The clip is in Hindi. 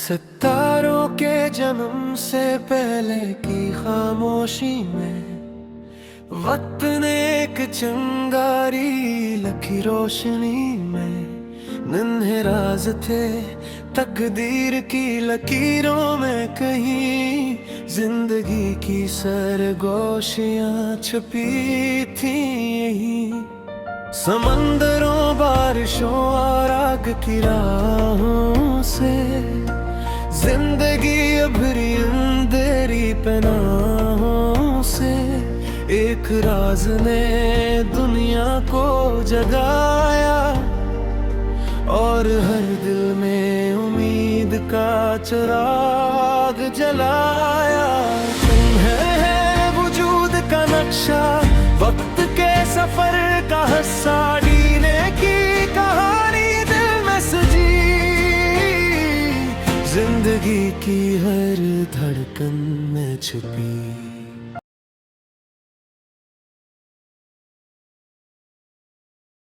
सितारों के जन्म से पहले की खामोशी में वक्त ने एक चिंगारी लखी रोशनी में नन्हे राज थे तकदीर की लकीरों में कहीं जिंदगी की सरगोशियां छुपी थी यहीं समंदरों बारिशों और आग की राहों से जिंदगी अभरी अंधेरी पनाहों से एक राज ने दुनिया को जगाया और हर दिल में उम्मीद का चिराग जलाया। तुम है वजूद का नक्शा, वक्त के सफर का हिस्सा, जीने की कहानी दिल में सजी, जिंदगी की हर धड़कन में छुपी।